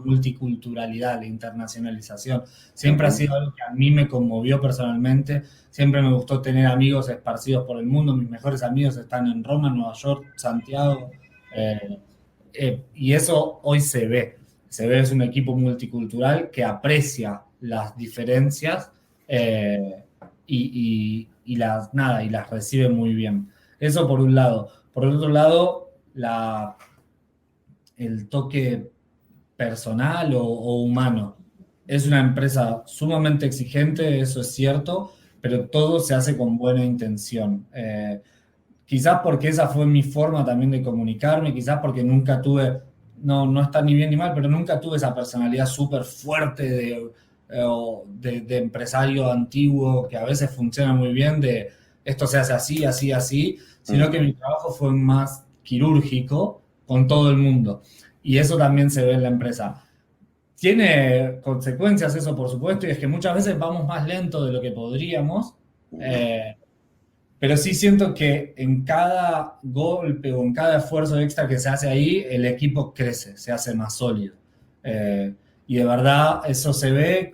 multiculturalidad, la internacionalización. Siempre ha sido algo que a mí me conmovió personalmente. Siempre me gustó tener amigos esparcidos por el mundo. Mis mejores amigos están en Roma, Nueva York, Santiago, Y eso hoy se ve. Es un equipo multicultural que aprecia las diferencias y las recibe muy bien. Eso por un lado. Por otro lado, el toque personal o humano. Es una empresa sumamente exigente, eso es cierto, pero todo se hace con buena intención. Quizás porque esa fue mi forma también de comunicarme, quizás porque nunca tuve, no está ni bien ni mal, pero nunca tuve esa personalidad súper fuerte de empresario antiguo que a veces funciona muy bien, de esto se hace así, así, así, sino que mi trabajo fue más quirúrgico con todo el mundo. Y eso también se ve en la empresa. Tiene consecuencias eso, por supuesto, y es que muchas veces vamos más lento de lo que podríamos, pero sí siento que en cada golpe o en cada esfuerzo extra que se hace ahí, el equipo crece, se hace más sólido. Y de verdad eso se ve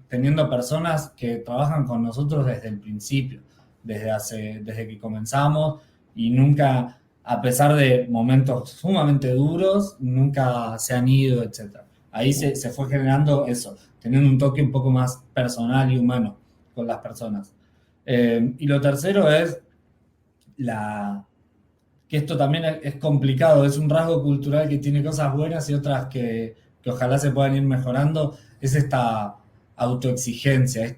teniendo personas que trabajan con nosotros desde el principio, desde que comenzamos, y nunca, a pesar de momentos sumamente duros, nunca se han ido, etc. Ahí se fue generando eso, teniendo un toque un poco más personal y humano con las personas. Y lo tercero es que esto también es complicado, es un rasgo cultural que tiene cosas buenas y otras que ojalá se puedan ir mejorando, es esta autoexigencia,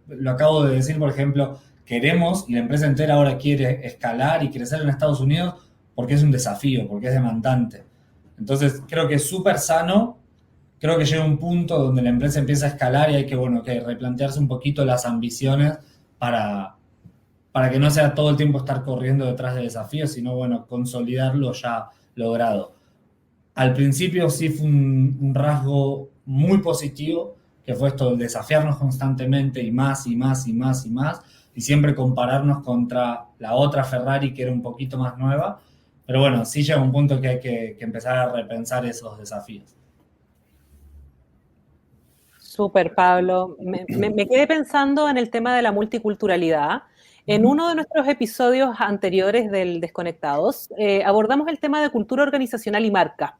lo acabo de decir, por ejemplo, queremos, y la empresa entera ahora quiere escalar y crecer en Estados Unidos porque es un desafío, porque es demandante. Entonces creo que es súper sano, creo que llega un punto donde la empresa empieza a escalar y hay que replantearse un poquito las ambiciones para que no sea todo el tiempo estar corriendo detrás de desafíos, sino consolidar lo ya logrado. Al principio sí fue un rasgo muy positivo, que fue esto de desafiarnos constantemente y más y más y más y más, y siempre compararnos contra la otra Ferrari que era un poquito más nueva, pero sí llega un punto que hay que empezar a repensar esos desafíos. Súper, Pablo. Me quedé pensando en el tema de la multiculturalidad. En uno de nuestros episodios anteriores del Desconectados, abordamos el tema de cultura organizacional y marca.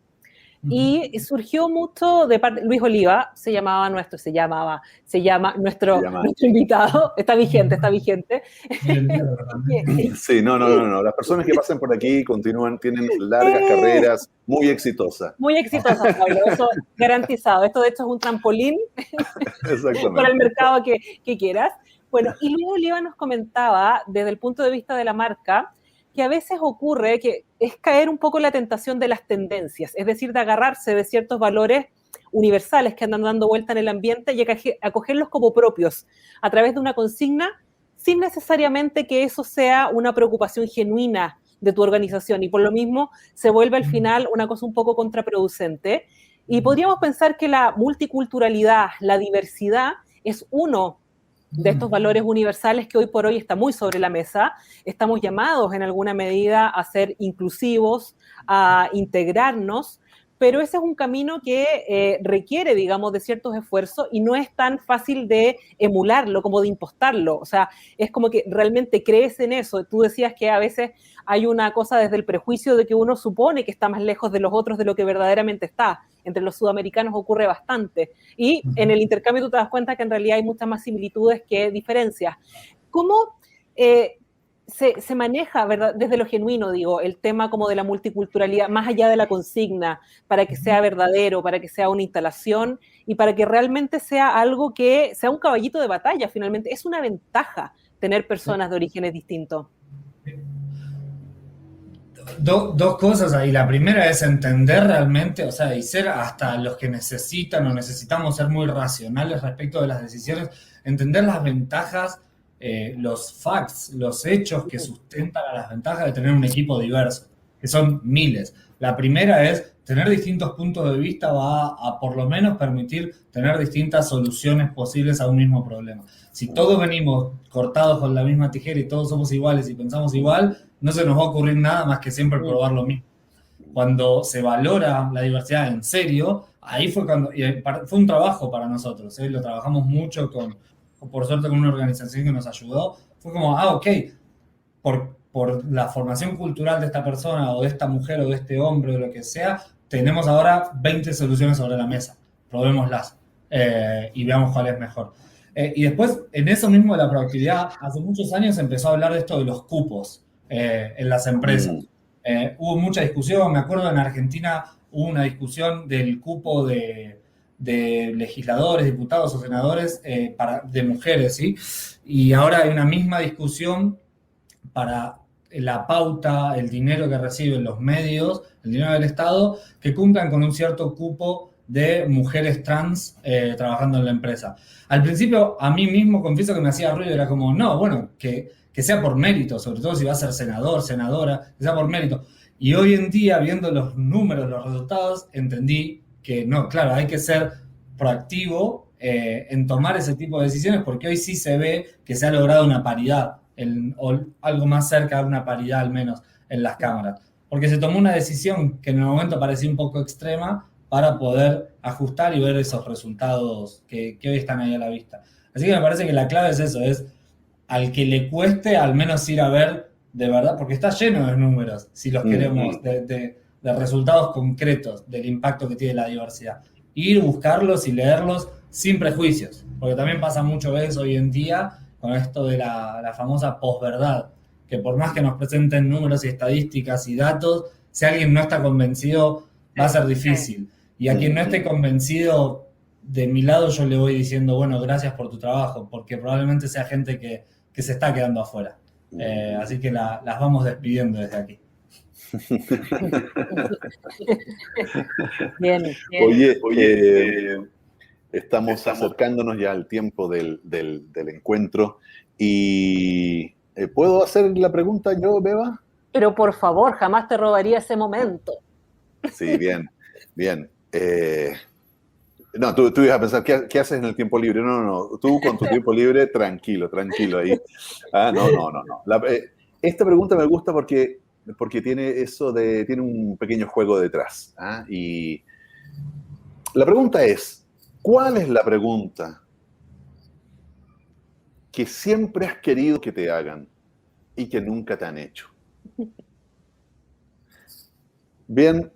Y surgió mucho de parte, Luis Oliva se llama nuestro invitado, está vigente. Sí, no. Las personas que pasan por aquí tienen largas carreras muy exitosas. Muy exitosas, Pablo, eso garantizado. Esto de hecho es un trampolín para el mercado que quieras. Bueno, y Luis Oliva nos comentaba desde el punto de vista de la marca que a veces ocurre que es caer un poco en la tentación de las tendencias, es decir, de agarrarse de ciertos valores universales que andan dando vuelta en el ambiente y acogerlos como propios a través de una consigna sin necesariamente que eso sea una preocupación genuina de tu organización y por lo mismo se vuelve al final una cosa un poco contraproducente. Y podríamos pensar que la multiculturalidad, la diversidad es uno de estos valores universales que hoy por hoy está muy sobre la mesa. Estamos llamados en alguna medida a ser inclusivos, a integrarnos, pero ese es un camino que requiere, digamos, de ciertos esfuerzos y no es tan fácil de emularlo como de impostarlo. O sea, es como que realmente crees en eso. Tú decías que a veces hay una cosa desde el prejuicio de que uno supone que está más lejos de los otros de lo que verdaderamente está. Entre los sudamericanos ocurre bastante. Y en el intercambio tú te das cuenta que en realidad hay muchas más similitudes que diferencias. ¿Cómo se maneja, ¿verdad? Desde lo genuino, digo, el tema como de la multiculturalidad, más allá de la consigna, para que sea verdadero, para que sea una instalación y para que realmente sea algo que sea un caballito de batalla, finalmente? Es una ventaja tener personas de orígenes distintos. Dos cosas ahí. La primera es entender realmente, o sea, y ser hasta los que necesitan o necesitamos ser muy racionales respecto de las decisiones, entender las ventajas, los facts, los hechos que sustentan a las ventajas de tener un equipo diverso, que son miles. La primera es tener distintos puntos de vista va a por lo menos permitir tener distintas soluciones posibles a un mismo problema. Si todos venimos cortados con la misma tijera y todos somos iguales y pensamos igual, no se nos va a ocurrir nada más que siempre probar lo mismo. Cuando se valora la diversidad en serio, ahí fue cuando, y fue un trabajo para nosotros, lo trabajamos mucho por suerte con una organización que nos ayudó, fue como, ok, por la formación cultural de esta persona o de esta mujer o de este hombre o lo que sea, tenemos ahora 20 soluciones sobre la mesa. Probémoslas y veamos cuál es mejor. Y después, en eso mismo de la productividad, hace muchos años se empezó a hablar de esto de los cupos en las empresas. Hubo mucha discusión, me acuerdo en Argentina hubo una discusión del cupo de legisladores, diputados o senadores de mujeres, ¿sí? Y ahora hay una misma discusión para la pauta, el dinero que reciben los medios, el dinero del Estado, que cumplan con un cierto cupo de mujeres trans trabajando en la empresa. Al principio, a mí mismo confieso que me hacía ruido, era como, no, bueno, que sea por mérito, sobre todo si va a ser senador, senadora, que sea por mérito. Y hoy en día, viendo los números, los resultados, entendí que no, claro, hay que ser proactivo en tomar ese tipo de decisiones, porque hoy sí se ve que se ha logrado una paridad, o algo más cerca de una paridad al menos en las cámaras. Porque se tomó una decisión que en el momento parecía un poco extrema para poder ajustar y ver esos resultados que hoy están ahí a la vista. Así que me parece que la clave es eso, es al que le cueste al menos ir a ver de verdad, porque está lleno de números, si los queremos, de resultados concretos del impacto que tiene la diversidad. Ir, buscarlos y leerlos sin prejuicios, porque también pasa mucho veces hoy en día con esto de la famosa posverdad, que por más que nos presenten números y estadísticas y datos, si alguien no está convencido, va a ser difícil. Y a quien no esté convencido, de mi lado yo le voy diciendo, bueno, gracias por tu trabajo, porque probablemente sea gente que se está quedando afuera. Así que las vamos despidiendo desde aquí. Bien. Oye, estamos acercándonos ya al tiempo del encuentro y ¿puedo hacer la pregunta yo, Beba? Pero por favor, jamás te robaría ese momento. Sí, bien. No, tú ibas a pensar, ¿qué haces en el tiempo libre? No, tú con tu tiempo libre, tranquilo ahí. No. Esta pregunta me gusta porque tiene un pequeño juego detrás. Y la pregunta es, ¿cuál es la pregunta que siempre has querido que te hagan y que nunca te han hecho? Bien,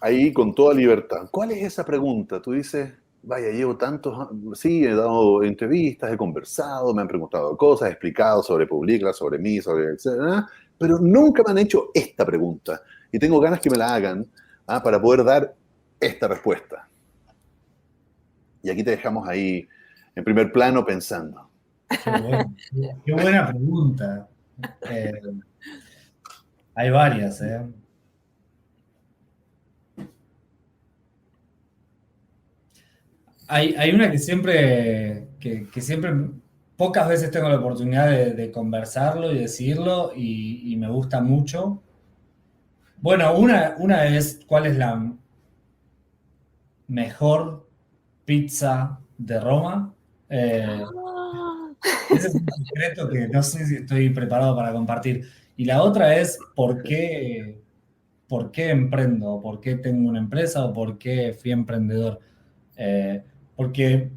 ahí con toda libertad. ¿Cuál es esa pregunta? Tú dices, vaya, llevo tantos, sí, he dado entrevistas, he conversado, me han preguntado cosas, he explicado sobre Publicla, sobre mí, etcétera, pero nunca me han hecho esta pregunta. Y tengo ganas que me la hagan para poder dar esta respuesta. Y aquí te dejamos ahí en primer plano pensando. Qué buena pregunta. Hay varias, Hay una que siempre, pocas veces tengo la oportunidad de conversarlo y decirlo y me gusta mucho. Bueno, una es, ¿cuál es la mejor pizza de Roma? Ese es un secreto que no sé si estoy preparado para compartir. Y la otra es, ¿por qué emprendo? ¿Por qué tengo una empresa? ¿O por qué fui emprendedor? Porque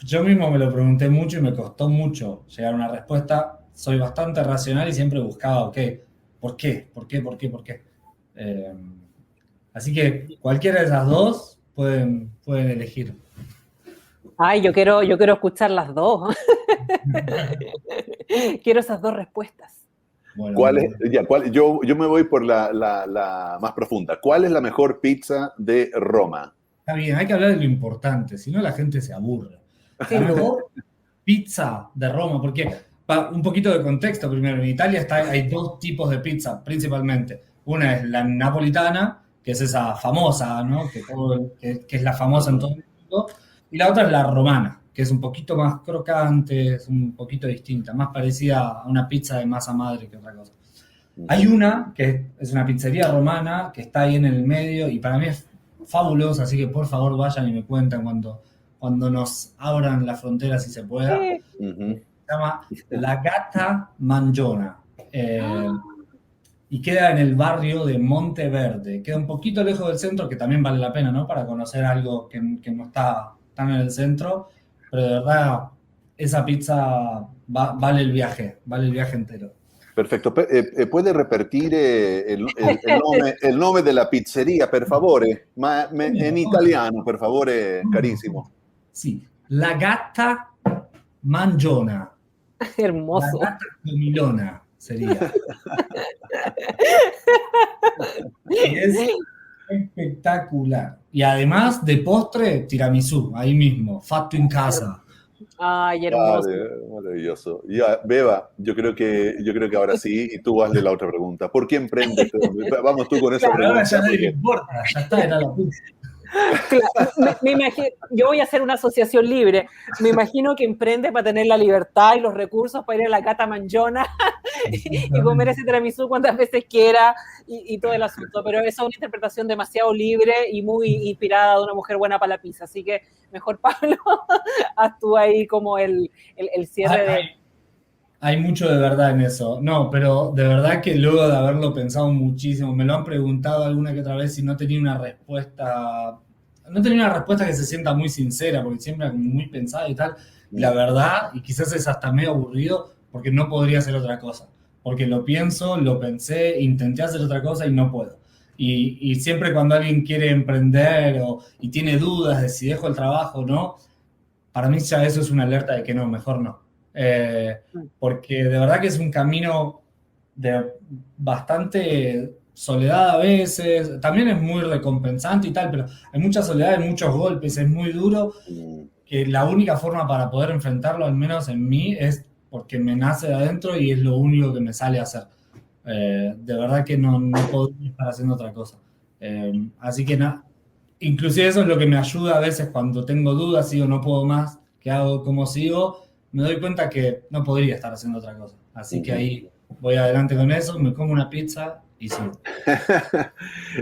yo mismo me lo pregunté mucho y me costó mucho llegar a una respuesta. Soy bastante racional y siempre buscaba, ok, ¿por qué? ¿Por qué? Así que cualquiera de esas dos pueden elegir. Ay, yo quiero escuchar las dos. Quiero esas dos respuestas. Bueno, yo me voy por la más profunda. ¿Cuál es la mejor pizza de Roma? Está bien, hay que hablar de lo importante, si no la gente se aburre. La mejor pizza de Roma, porque un poquito de contexto primero. En Italia hay dos tipos de pizza, principalmente. Una es la napolitana, que es esa famosa, ¿no? Que es la famosa en todo el mundo. Y la otra es la romana, que es un poquito más crocante, es un poquito distinta, más parecida a una pizza de masa madre que otra cosa. Hay una que es una pizzería romana que está ahí en el medio y para mí es fabulosa, así que por favor vayan y me cuentan cuando nos abran las fronteras si se pueda. Se llama La Gatta Mangiona. Y queda en el barrio de Monteverde. Queda un poquito lejos del centro, que también vale la pena, ¿no? Para conocer algo que no está tan en el centro. Pero de verdad, esa pizza vale el viaje entero. Perfecto. ¿Puede repetir el nombre de la pizzeria, per favore? En italiano, per favore, carissimo. Sì, La Gatta Mangiona. Hermoso. La Gatta Comilona sería. Y es espectacular. Y además de postre, tiramisú, ahí mismo, fatto in casa. Ay, hermoso. Vale, maravilloso. Ya, Beba, yo creo que ahora sí, y tú hazle la otra pregunta. ¿Por qué emprendes? Vamos tú con esa Claro, ahora pregunta. ya nadie le Porque... importa, ya está, era la pizza. Claro, me imagino, yo voy a hacer una asociación libre. Me imagino que emprende para tener la libertad y los recursos para ir a la Cata Mangiona y comer ese tiramisú cuantas veces quiera y todo el asunto. Pero esa es una interpretación demasiado libre y muy inspirada de una mujer buena para la pizza. Así que mejor, Pablo, haz tú ahí como el cierre de... Hay mucho de verdad en eso. No, pero de verdad que luego de haberlo pensado muchísimo, me lo han preguntado alguna que otra vez y no tenía una respuesta que se sienta muy sincera, porque siempre es muy pensada y tal. Y la verdad, y quizás es hasta medio aburrido, porque no podría hacer otra cosa. Porque lo pienso, lo pensé, intenté hacer otra cosa y no puedo. Y siempre cuando alguien quiere emprender y tiene dudas de si dejo el trabajo o no, para mí ya eso es una alerta de que no, mejor no. Porque de verdad que es un camino de bastante soledad a veces, también es muy recompensante y tal, pero hay mucha soledad, hay muchos golpes, es muy duro, que la única forma para poder enfrentarlo, al menos en mí, es porque me nace de adentro y es lo único que me sale a hacer. De verdad que no podría estar haciendo otra cosa. Así que nada, inclusive eso es lo que me ayuda a veces cuando tengo dudas, sigo, no puedo más, ¿qué hago? ¿Cómo sigo? Me doy cuenta que no podría estar haciendo otra cosa. Así que ahí voy adelante con eso, me como una pizza y sigo.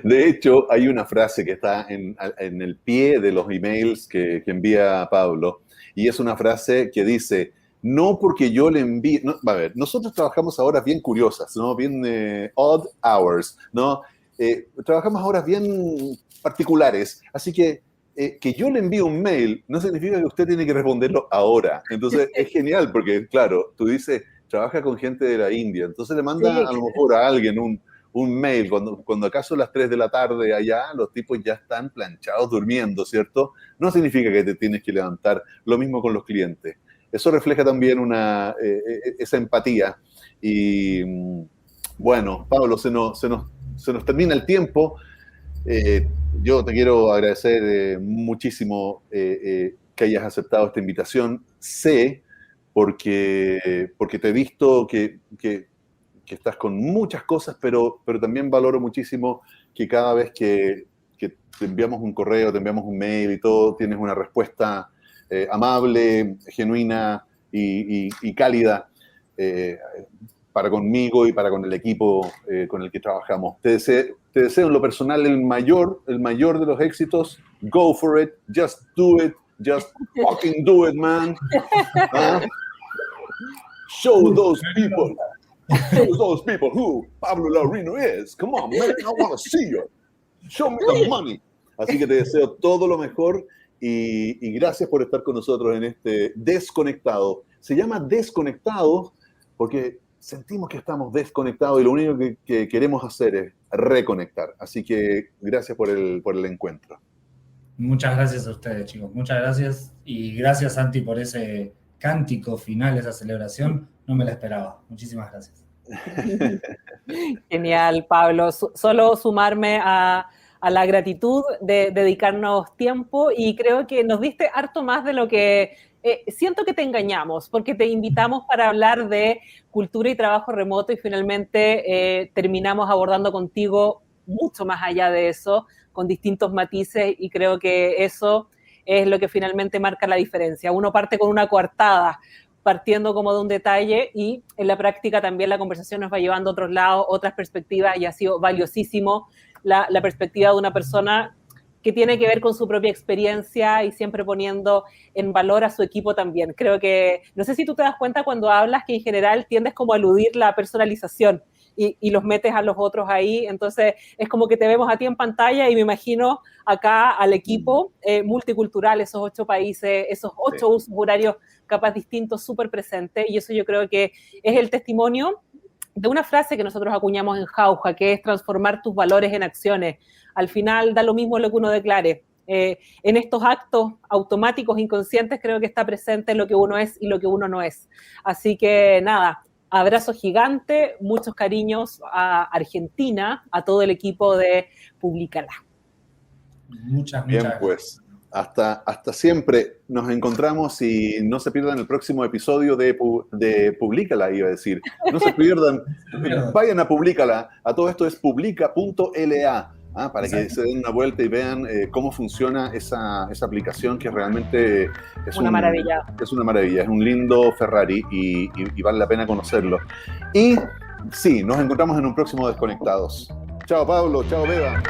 De hecho, hay una frase que está en el pie de los emails que envía Pablo, y es una frase que dice, no porque yo le envíe... No, a ver, nosotros trabajamos a horas bien curiosas, ¿no? Bien odd hours, ¿no? Trabajamos a horas bien particulares, así que yo le envíe un mail no significa que usted tiene que responderlo ahora. Entonces, es genial porque, claro, tú dices, trabaja con gente de la India, entonces le manda a lo mejor a alguien un mail, cuando acaso a las 3 de la tarde allá, los tipos ya están planchados durmiendo, ¿cierto? No significa que te tienes que levantar. Lo mismo con los clientes. Eso refleja también esa empatía. Y bueno, Pablo, se nos termina el tiempo. Yo te quiero agradecer muchísimo que hayas aceptado esta invitación. Sé, porque te he visto que estás con muchas cosas, pero también valoro muchísimo que cada vez que te enviamos un correo, te enviamos un mail y todo, tienes una respuesta amable, genuina y cálida para conmigo y para con el equipo con el que trabajamos. Te deseo en lo personal el mayor de los éxitos. Go for it, just do it, just fucking do it, man. Show those people who Pablo Laurino is. Come on, man, I want to see you. Show me the money. Así que te deseo todo lo mejor y gracias por estar con nosotros en este Desconectado. Se llama Desconectado porque sentimos que estamos desconectados y lo único que queremos hacer es reconectar. Así que gracias por el encuentro. Muchas gracias a ustedes, chicos. Muchas gracias. Y gracias, Santi, por ese cántico final, esa celebración. No me la esperaba. Muchísimas gracias. Genial, Pablo. Solo sumarme a la gratitud de dedicarnos tiempo y creo que nos diste harto más de lo que... siento que te engañamos porque te invitamos para hablar de cultura y trabajo remoto y finalmente terminamos abordando contigo mucho más allá de eso, con distintos matices y creo que eso es lo que finalmente marca la diferencia. Uno parte con una coartada, partiendo como de un detalle y en la práctica también la conversación nos va llevando a otros lados, otras perspectivas y ha sido valiosísimo la perspectiva de una persona que tiene que ver con su propia experiencia y siempre poniendo en valor a su equipo también. Creo que, no sé si tú te das cuenta cuando hablas que en general tiendes como a eludir la personalización y los metes a los otros ahí, entonces es como que te vemos a ti en pantalla y me imagino acá al equipo multicultural, esos 8 países, esos 8 usos horarios capaz distintos, súper presentes y eso yo creo que es el testimonio de una frase que nosotros acuñamos en Jauja, que es transformar tus valores en acciones. Al final da lo mismo lo que uno declare. En estos actos automáticos, inconscientes, creo que está presente lo que uno es y lo que uno no es. Así que nada, abrazo gigante, muchos cariños a Argentina, a todo el equipo de Publícala. Muchas Bien, gracias. pues, hasta siempre. Nos encontramos y no se pierdan el próximo episodio de Publícala, iba a decir. No se pierdan, vayan a Publícala. A todo esto es publica.la. Para que se den una vuelta y vean cómo funciona esa aplicación, que realmente es una maravilla. Es una maravilla, es un lindo Ferrari y vale la pena conocerlo. Y sí, nos encontramos en un próximo Desconectados. Chao Pablo, chao Beba.